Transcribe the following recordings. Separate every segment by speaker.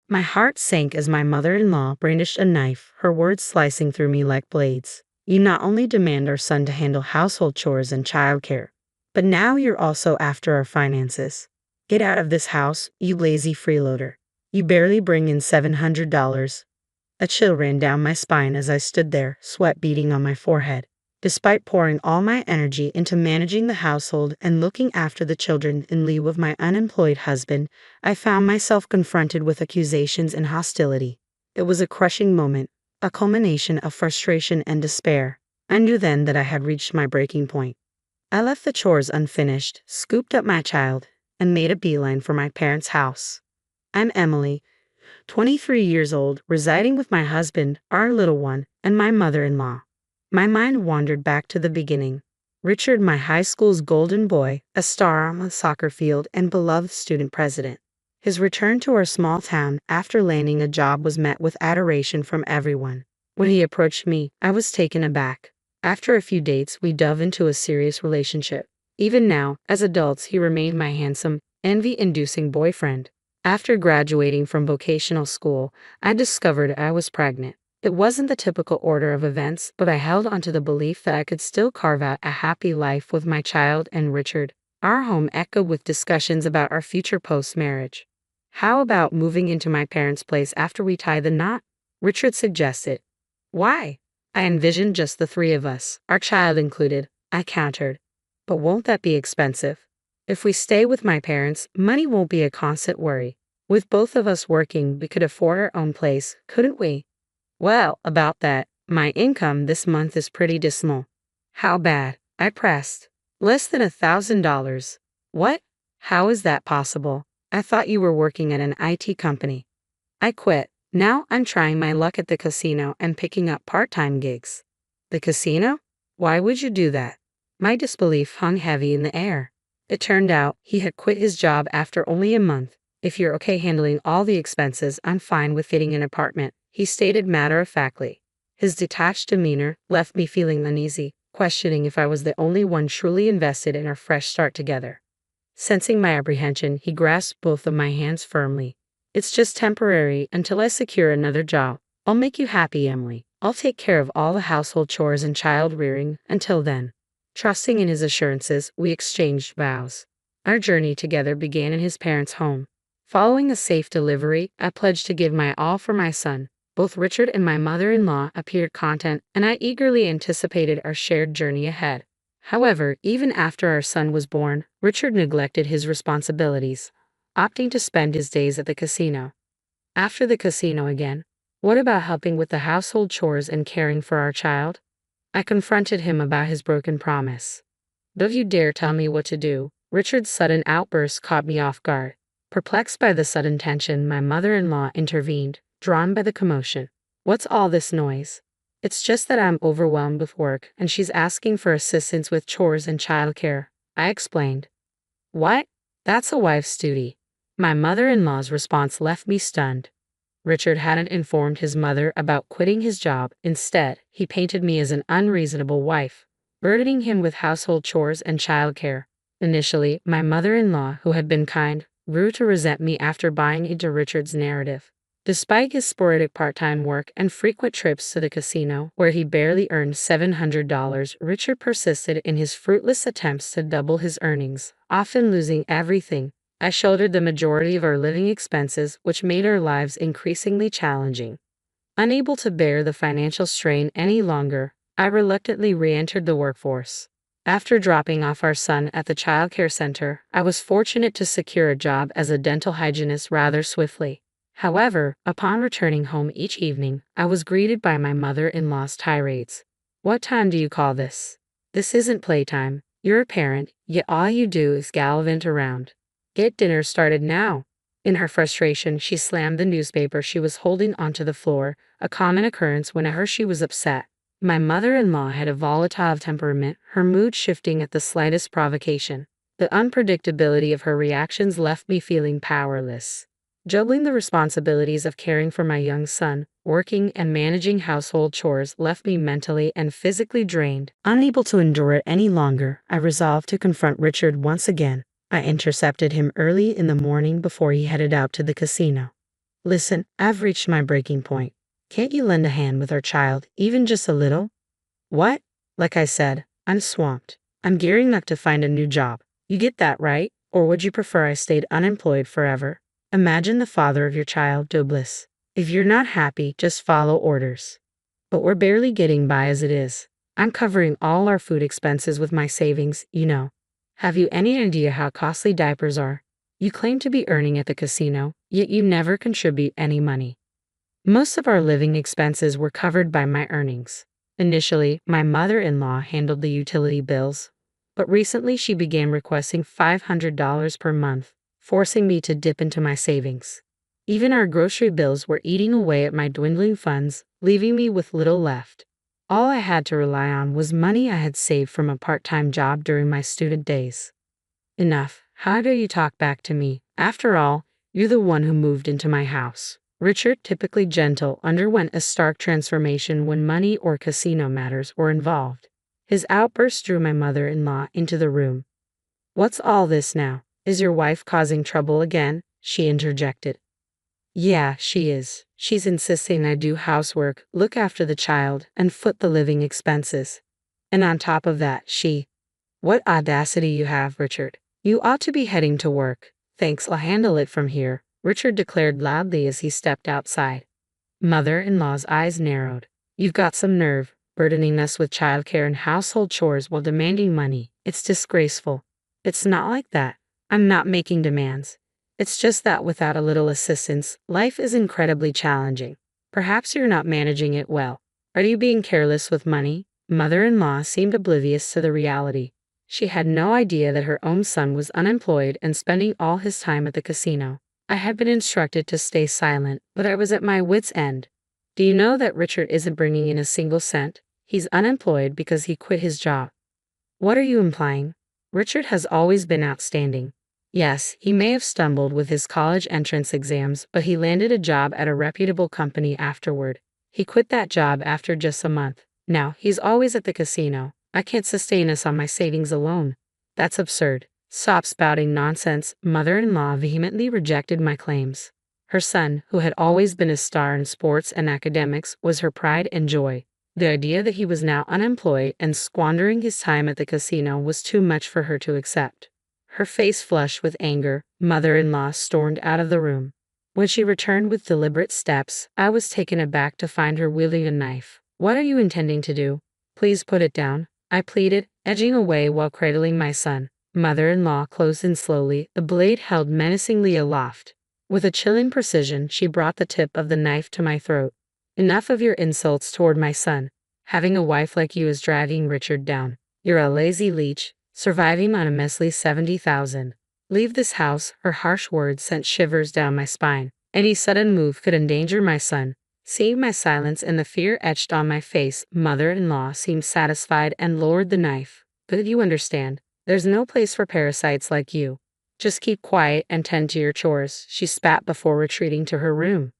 Speaker 1: My heart sank as my mother-in-law brandished a knife, her words slicing through me like blades. You not only demand our son to handle household chores and childcare, but now you're also after our finances. Get out of this house, you lazy freeloader. You barely bring in $700. A chill ran down my spine as I stood there, sweat beading on my forehead. Despite pouring all my energy into managing the household and looking after the children in lieu of my unemployed husband, I found myself confronted with accusations and hostility. It was a crushing moment, a culmination of frustration and despair. I knew then that I had reached my breaking point. I left the chores unfinished, scooped up my child, and made a beeline for my parents' house. I'm Emily, 23 years old, residing with my husband, our little one, and my mother-in-law. My mind wandered back to the beginning. Richard, my high school's golden boy, a star on the soccer field and beloved student president. His return to our small town after landing a job was met with adoration from everyone. When he approached me, I was taken aback. After a few dates, we dove into a serious relationship. Even now, as adults, he remained my handsome, envy-inducing boyfriend. After graduating from vocational school, I discovered I was pregnant. It wasn't the typical order of events, but I held onto the belief that I could still carve out a happy life with my child and Richard. Our home echoed with discussions about our future post-marriage. How about moving into my parents' place after we tie the knot? Richard suggested. Why? I envisioned just the three of us, our child included, I countered. But won't that be expensive? If we stay with my parents, money won't be a constant worry. With both of us working, we could afford our own place, couldn't we? Well, about that, my income this month is pretty dismal. How bad? I pressed. Less than $1,000. What? How is that possible? I thought you were working at an IT company. I quit. Now I'm trying my luck at the casino and picking up part-time gigs. The casino? Why would you do that? My disbelief hung heavy in the air. It turned out he had quit his job after only a month. If you're okay handling all the expenses, I'm fine with getting an apartment, he stated matter-of-factly. His detached demeanor left me feeling uneasy, questioning if I was the only one truly invested in our fresh start together. Sensing my apprehension, he grasped both of my hands firmly. It's just temporary until I secure another job. I'll make you happy, Emily. I'll take care of all the household chores and child rearing until then. Trusting in his assurances, we exchanged vows. Our journey together began in his parents' home. Following a safe delivery, I pledged to give my all for my son. Both Richard and my mother-in-law appeared content, and I eagerly anticipated our shared journey ahead. However, even after our son was born, Richard neglected his responsibilities, opting to spend his days at the casino. After the casino again, what about helping with the household chores and caring for our child? I confronted him about his broken promise. Don't you dare tell me what to do. Richard's sudden outburst caught me off guard. Perplexed by the sudden tension, my mother-in-law intervened, drawn by the commotion. What's all this noise? It's just that I'm overwhelmed with work, and she's asking for assistance with chores and childcare, I explained. What? That's a wife's duty. My mother-in-law's response left me stunned. Richard hadn't informed his mother about quitting his job. Instead, he painted me as an unreasonable wife, burdening him with household chores and childcare. Initially, my mother-in-law, who had been kind, grew to resent me after buying into Richard's narrative. Despite his sporadic part-time work and frequent trips to the casino, where he barely earned $700, Richard persisted in his fruitless attempts to double his earnings, often losing everything. I shouldered the majority of our living expenses, which made our lives increasingly challenging. Unable to bear the financial strain any longer, I reluctantly re-entered the workforce. After dropping off our son at the childcare center, I was fortunate to secure a job as a dental hygienist rather swiftly. However, upon returning home each evening, I was greeted by my mother-in-law's tirades. What time do you call this? This isn't playtime. You're a parent, yet all you do is gallivant around. Get dinner started now. In her frustration, she slammed the newspaper she was holding onto the floor, a common occurrence whenever she was upset. My mother-in-law had a volatile temperament, her mood shifting at the slightest provocation. The unpredictability of her reactions left me feeling powerless. Juggling the responsibilities of caring for my young son, working and managing household chores left me mentally and physically drained. Unable to endure it any longer, I resolved to confront Richard once again. I intercepted him early in the morning before he headed out to the casino. Listen, I've reached my breaking point. Can't you lend a hand with our child, even just a little? What? Like I said, I'm swamped. I'm gearing up to find a new job. You get that, right? Or would you prefer I stayed unemployed forever? Imagine the father of your child, Douglas. If you're not happy, just follow orders. But we're barely getting by as it is. I'm covering all our food expenses with my savings, you know. Have you any idea how costly diapers are? You claim to be earning at the casino, yet you never contribute any money. Most of our living expenses were covered by my earnings. Initially, my mother-in-law handled the utility bills, but recently she began requesting $500 per month, forcing me to dip into my savings. Even our grocery bills were eating away at my dwindling funds, leaving me with little left. All I had to rely on was money I had saved from a part-time job during my student days. Enough. How dare you talk back to me? After all, you're the one who moved into my house. Richard, typically gentle, underwent a stark transformation when money or casino matters were involved. His outburst drew my mother-in-law into the room. What's all this now? Is your wife causing trouble again? She interjected. Yeah, she is. She's insisting I do housework, look after the child, and foot the living expenses. And on top of that, What audacity you have, Richard. You ought to be heading to work. Thanks, I'll handle it from here, Richard declared loudly as he stepped outside. Mother-in-law's eyes narrowed. You've got some nerve, burdening us with childcare and household chores while demanding money. It's disgraceful. It's not like that. I'm not making demands. It's just that without a little assistance, life is incredibly challenging. Perhaps you're not managing it well. Are you being careless with money? Mother-in-law seemed oblivious to the reality. She had no idea that her own son was unemployed and spending all his time at the casino. I had been instructed to stay silent, but I was at my wit's end. Do you know that Richard isn't bringing in a single cent? He's unemployed because he quit his job. What are you implying? Richard has always been outstanding. Yes, he may have stumbled with his college entrance exams, but he landed a job at a reputable company afterward. He quit that job after just a month. Now, he's always at the casino. I can't sustain us on my savings alone. That's absurd. Stop spouting nonsense. Mother-in-law vehemently rejected my claims. Her son, who had always been a star in sports and academics, was her pride and joy. The idea that he was now unemployed and squandering his time at the casino was too much for her to accept. Her face flushed with anger, mother-in-law stormed out of the room. When she returned with deliberate steps, I was taken aback to find her wielding a knife. What are you intending to do? Please put it down, I pleaded, edging away while cradling my son. Mother-in-law closed in slowly, the blade held menacingly aloft. With a chilling precision, she brought the tip of the knife to my throat. Enough of your insults toward my son. Having a wife like you is dragging Richard down. You're a lazy leech, surviving on a measly 70,000. Leave this house. Her harsh words sent shivers down my spine. Any sudden move could endanger my son. Seeing my silence and the fear etched on my face, mother-in-law seemed satisfied and lowered the knife. But you understand, there's no place for parasites like you. Just keep quiet and tend to your chores, she spat before retreating to her room.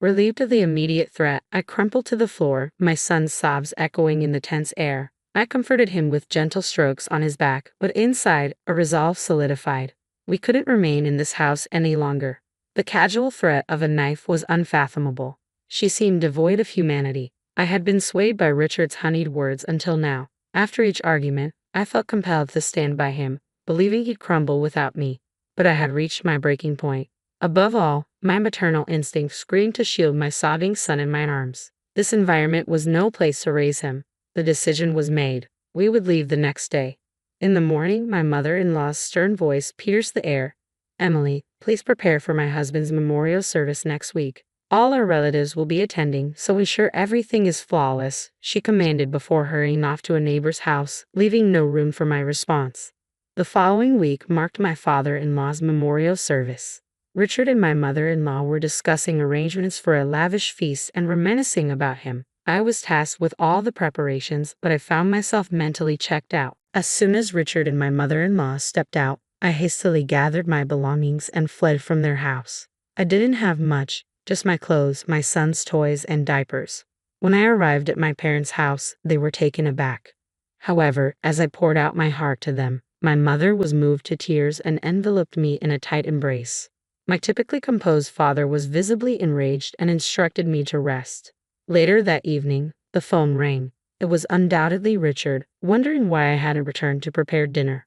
Speaker 1: Relieved of the immediate threat, I crumpled to the floor, my son's sobs echoing in the tense air. I comforted him with gentle strokes on his back, but inside, a resolve solidified. We couldn't remain in this house any longer. The casual threat of a knife was unfathomable. She seemed devoid of humanity. I had been swayed by Richard's honeyed words until now. After each argument, I felt compelled to stand by him, believing he'd crumble without me. But I had reached my breaking point. Above all, my maternal instinct screamed to shield my sobbing son in my arms. This environment was no place to raise him. The decision was made. We would leave the next day. In the morning, my mother-in-law's stern voice pierced the air. Emily, please prepare for my husband's memorial service next week. All our relatives will be attending, so ensure everything is flawless, she commanded before hurrying off to a neighbor's house, leaving no room for my response. The following week marked my father-in-law's memorial service. Richard and my mother-in-law were discussing arrangements for a lavish feast and reminiscing about him. I was tasked with all the preparations, but I found myself mentally checked out. As soon as Richard and my mother-in-law stepped out, I hastily gathered my belongings and fled from their house. I didn't have much, just my clothes, my son's toys, and diapers. When I arrived at my parents' house, they were taken aback. However, as I poured out my heart to them, my mother was moved to tears and enveloped me in a tight embrace. My typically composed father was visibly enraged and instructed me to rest. Later that evening, the phone rang. It was undoubtedly Richard, wondering why I hadn't returned to prepare dinner.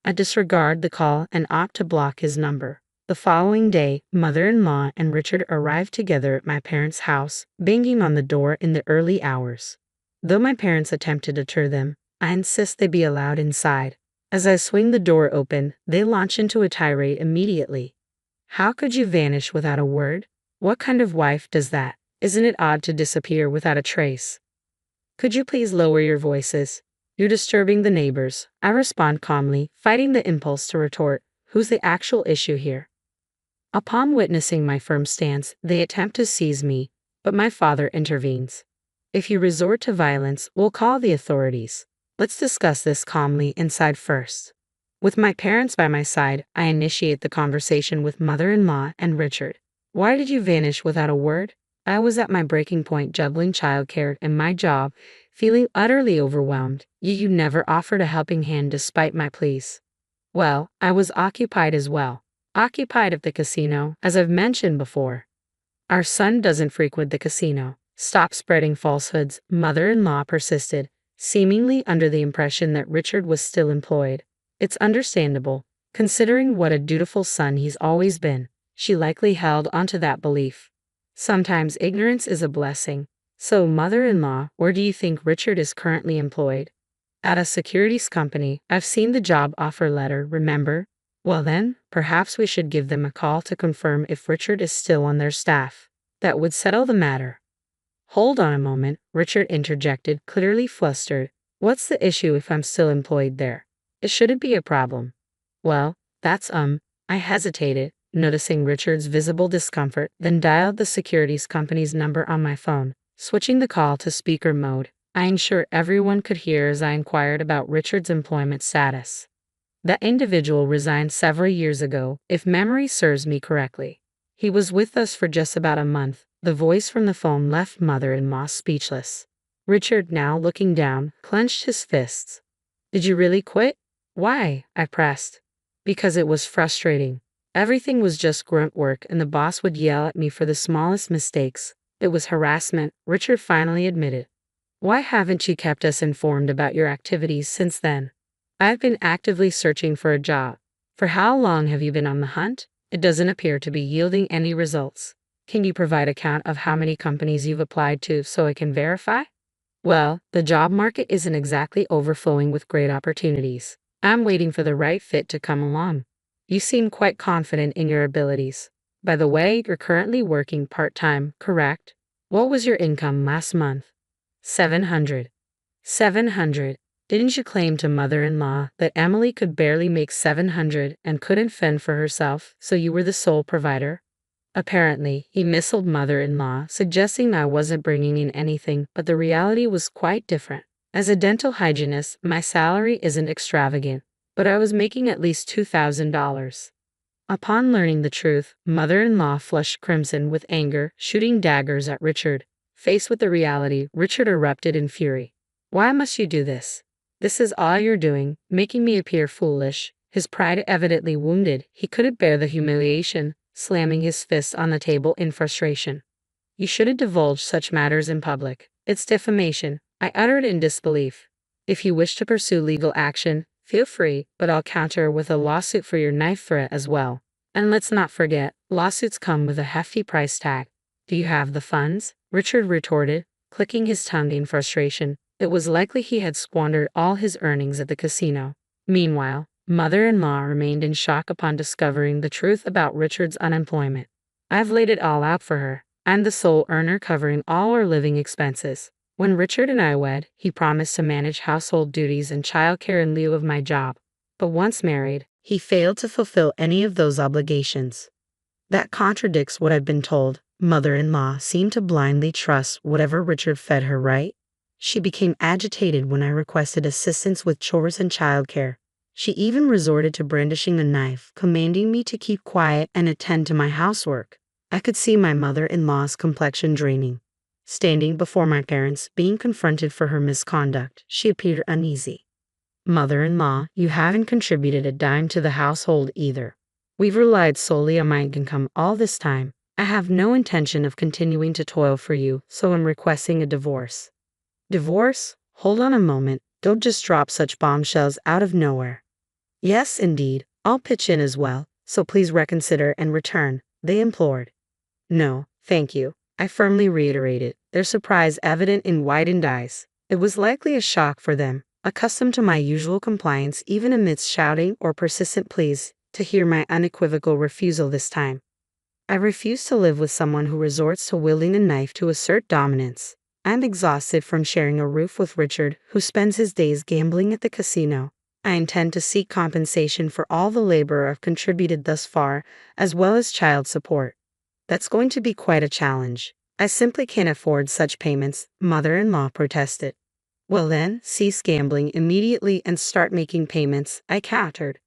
Speaker 1: I disregard the call and opt to block his number. The following day, mother-in-law and Richard arrived together at my parents' house, banging on the door in the early hours. Though my parents attempt to deter them, I insist they be allowed inside. As I swing the door open, they launch into a tirade immediately. How could you vanish without a word? What kind of wife does that? Isn't it odd to disappear without a trace? Could you please lower your voices? You're disturbing the neighbors. I respond calmly, fighting the impulse to retort, who's the actual issue here? Upon witnessing my firm stance, they attempt to seize me, but my father intervenes. If you resort to violence, we'll call the authorities. Let's discuss this calmly inside first. With my parents by my side, I initiate the conversation with mother-in-law and Richard. Why did you vanish without a word? I was at my breaking point juggling childcare and my job, feeling utterly overwhelmed, yet you never offered a helping hand despite my pleas. Well, I was occupied as well. Occupied at the casino, as I've mentioned before. Our son doesn't frequent the casino. Stop spreading falsehoods, mother-in-law persisted, seemingly under the impression that Richard was still employed. It's understandable, considering what a dutiful son he's always been. She likely held onto that belief. Sometimes ignorance is a blessing. So, mother-in-law, where do you think Richard is currently employed? At a securities company. I've seen the job offer letter, remember? Well then, perhaps we should give them a call to confirm if Richard is still on their staff. That would settle the matter. Hold on a moment, Richard interjected, clearly flustered. What's the issue if I'm still employed there? It shouldn't be a problem. Well, that's I hesitated, noticing Richard's visible discomfort, then dialed the securities company's number on my phone, switching the call to speaker mode. I ensured everyone could hear as I inquired about Richard's employment status. That individual resigned several years ago, if memory serves me correctly. He was with us for just about a month. The voice from the phone left mother-in-law speechless. Richard, now looking down, clenched his fists. Did you really quit? Why? I pressed. Because it was frustrating. Everything was just grunt work and the boss would yell at me for the smallest mistakes. It was harassment, Richard finally admitted. Why haven't you kept us informed about your activities since then? I've been actively searching for a job. For how long have you been on the hunt? It doesn't appear to be yielding any results. Can you provide a count of how many companies you've applied to so I can verify? Well, the job market isn't exactly overflowing with great opportunities. I'm waiting for the right fit to come along. You seem quite confident in your abilities. By the way, you're currently working part-time, correct? What was your income last month? 700. 700. Didn't you claim to mother-in-law that Emily could barely make 700 and couldn't fend for herself, so you were the sole provider? Apparently, he missiled mother-in-law, suggesting I wasn't bringing in anything, but the reality was quite different. As a dental hygienist, my salary isn't extravagant, but I was making at least $2,000. Upon learning the truth, mother-in-law flushed crimson with anger, shooting daggers at Richard. Faced with the reality, Richard erupted in fury. Why must you do this? This is all you're doing, making me appear foolish. His pride evidently wounded, he couldn't bear the humiliation, slamming his fist on the table in frustration. You shouldn't divulge such matters in public. It's defamation, I uttered in disbelief. If you wish to pursue legal action, feel free, but I'll counter with a lawsuit for your knife threat as well. And let's not forget, lawsuits come with a hefty price tag. Do you have the funds? Richard retorted, clicking his tongue in frustration. It was likely he had squandered all his earnings at the casino. Meanwhile, mother-in-law remained in shock upon discovering the truth about Richard's unemployment. I've laid it all out for her. I'm the sole earner covering all our living expenses. When Richard and I wed, he promised to manage household duties and childcare in lieu of my job. But once married, he failed to fulfill any of those obligations. That contradicts what I've been told. Mother-in-law seemed to blindly trust whatever Richard fed her, right? She became agitated when I requested assistance with chores and childcare. She even resorted to brandishing a knife, commanding me to keep quiet and attend to my housework. I could see my mother-in-law's complexion draining. Standing before my parents, being confronted for her misconduct, she appeared uneasy. Mother-in-law, you haven't contributed a dime to the household either. We've relied solely on my income all this time. I have no intention of continuing to toil for you, so I'm requesting a divorce. Divorce? Hold on a moment. Don't just drop such bombshells out of nowhere. Yes, indeed. I'll pitch in as well, so please reconsider and return, they implored. No, thank you, I firmly reiterated, their surprise evident in widened eyes. It was likely a shock for them, accustomed to my usual compliance even amidst shouting or persistent pleas, to hear my unequivocal refusal this time. I refuse to live with someone who resorts to wielding a knife to assert dominance. I'm exhausted from sharing a roof with Richard, who spends his days gambling at the casino. I intend to seek compensation for all the labor I've contributed thus far, as well as child support. That's going to be quite a challenge. I simply can't afford such payments, mother-in-law protested. Well then, cease gambling immediately and start making payments, I countered.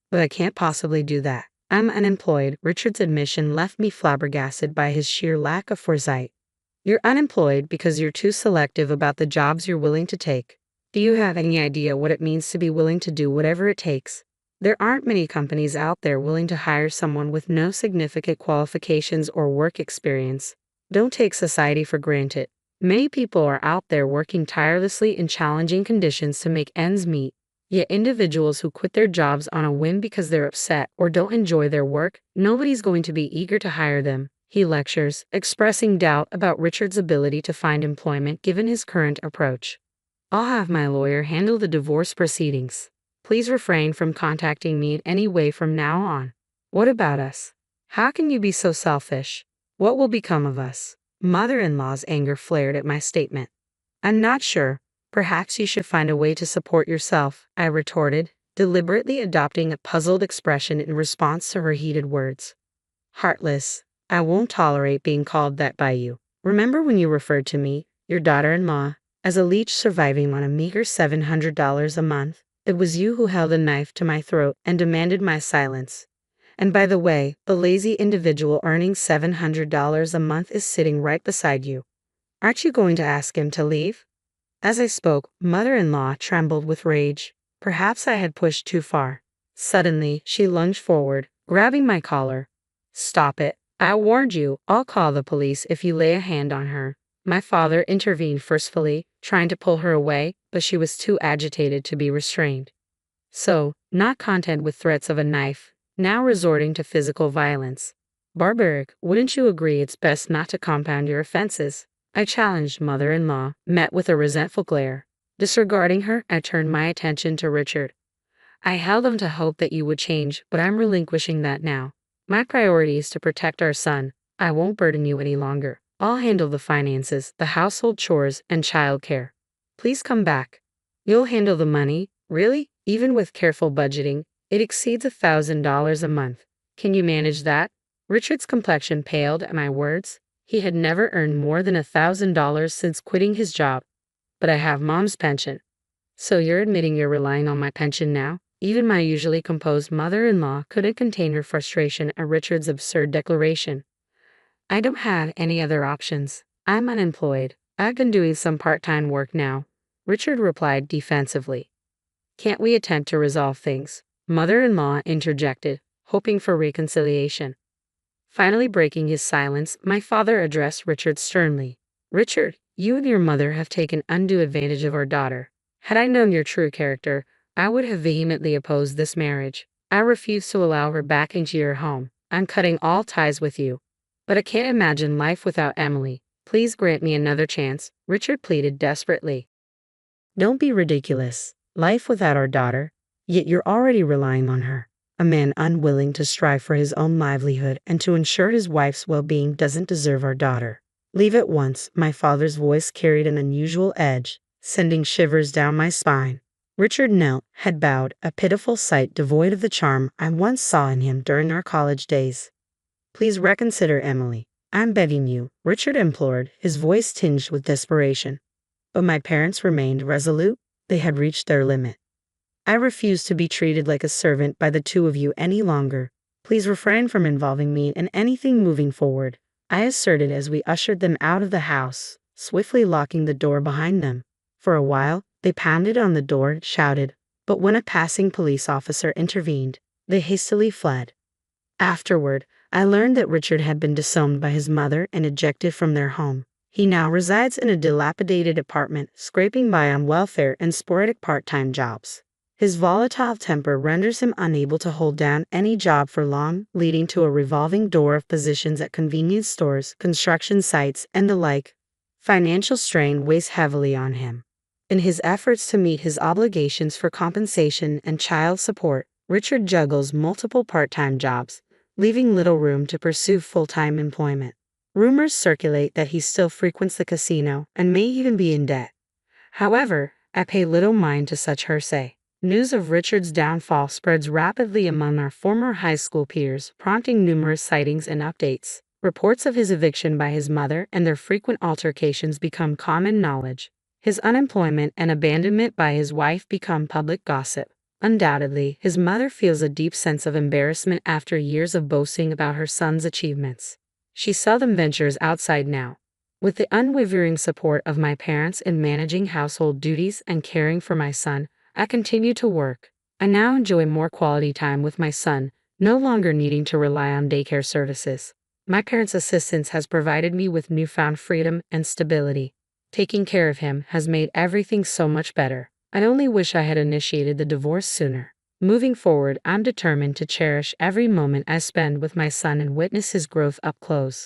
Speaker 1: But I can't possibly do that. I'm unemployed. Richard's admission left me flabbergasted by his sheer lack of foresight. You're unemployed because you're too selective about the jobs you're willing to take. Do you have any idea what it means to be willing to do whatever it takes? There aren't many companies out there willing to hire someone with no significant qualifications or work experience. Don't take society for granted. Many people are out there working tirelessly in challenging conditions to make ends meet. Yet individuals who quit their jobs on a whim because they're upset or don't enjoy their work, nobody's going to be eager to hire them, he lectures, expressing doubt about Richard's ability to find employment given his current approach. I'll have my lawyer handle the divorce proceedings. Please refrain from contacting me in any way from now on. What about us? How can you be so selfish? What will become of us? Mother-in-law's anger flared at my statement. I'm not sure. Perhaps you should find a way to support yourself, I retorted, deliberately adopting a puzzled expression in response to her heated words. Heartless. I won't tolerate being called that by you. Remember when you referred to me, your daughter-in-law, as a leech surviving on a meager $700 a month? It was you who held a knife to my throat and demanded my silence. And by the way, the lazy individual earning $700 a month is sitting right beside you. Aren't you going to ask him to leave? As I spoke, mother-in-law trembled with rage. Perhaps I had pushed too far. Suddenly, she lunged forward, grabbing my collar. Stop it. I warned you, I'll call the police if you lay a hand on her. My father intervened forcefully, trying to pull her away, but she was too agitated to be restrained. So, not content with threats of a knife, now resorting to physical violence. Barbaric, wouldn't you agree it's best not to compound your offenses? I challenged mother-in-law, met with a resentful glare. Disregarding her, I turned my attention to Richard. I held on to hope that you would change, but I'm relinquishing that now. My priority is to protect our son. I won't burden you any longer. I'll handle the finances, the household chores, and childcare. Please come back. You'll handle the money? Really? Even with careful budgeting, it exceeds $1,000 a month. Can you manage that? Richard's complexion paled at my words. He had never earned more than $1,000 since quitting his job. But I have mom's pension. So you're admitting you're relying on my pension now? Even my usually composed mother-in-law couldn't contain her frustration at Richard's absurd declaration. I don't have any other options. I'm unemployed. I've been doing some part-time work now, Richard replied defensively. Can't we attempt to resolve things? Mother-in-law interjected, hoping for reconciliation. Finally breaking his silence, my father addressed Richard sternly. Richard, you and your mother have taken undue advantage of our daughter. Had I known your true character, I would have vehemently opposed this marriage. I refuse to allow her back into your home. I'm cutting all ties with you. But I can't imagine life without Emily. Please grant me another chance, Richard pleaded desperately. Don't be ridiculous. Life without our daughter? Yet you're already relying on her. A man unwilling to strive for his own livelihood and to ensure his wife's well-being doesn't deserve our daughter. Leave at once. My father's voice carried an unusual edge, sending shivers down my spine. Richard knelt, head bowed, a pitiful sight devoid of the charm I once saw in him during our college days. Please reconsider, Emily. I'm begging you, Richard implored, his voice tinged with desperation. But my parents remained resolute. They had reached their limit. I refuse to be treated like a servant by the two of you any longer. Please refrain from involving me in anything moving forward, I asserted as we ushered them out of the house, swiftly locking the door behind them. For a while, they pounded on the door and shouted, but when a passing police officer intervened, they hastily fled. Afterward, I learned that Richard had been disowned by his mother and ejected from their home. He now resides in a dilapidated apartment, scraping by on welfare and sporadic part-time jobs. His volatile temper renders him unable to hold down any job for long, leading to a revolving door of positions at convenience stores, construction sites, and the like. Financial strain weighs heavily on him. In his efforts to meet his obligations for compensation and child support, Richard juggles multiple part-time jobs, leaving little room to pursue full-time employment. Rumors circulate that he still frequents the casino and may even be in debt. However, I pay little mind to such hearsay. News of Richard's downfall spreads rapidly among our former high school peers, prompting numerous sightings and updates. Reports of his eviction by his mother and their frequent altercations become common knowledge. His unemployment and abandonment by his wife become public gossip. Undoubtedly, his mother feels a deep sense of embarrassment after years of boasting about her son's achievements. She seldom ventures outside now. With the unwavering support of my parents in managing household duties and caring for my son, I continue to work. I now enjoy more quality time with my son, no longer needing to rely on daycare services. My parents' assistance has provided me with newfound freedom and stability. Taking care of him has made everything so much better. I only wish I had initiated the divorce sooner. Moving forward, I'm determined to cherish every moment I spend with my son and witness his growth up close.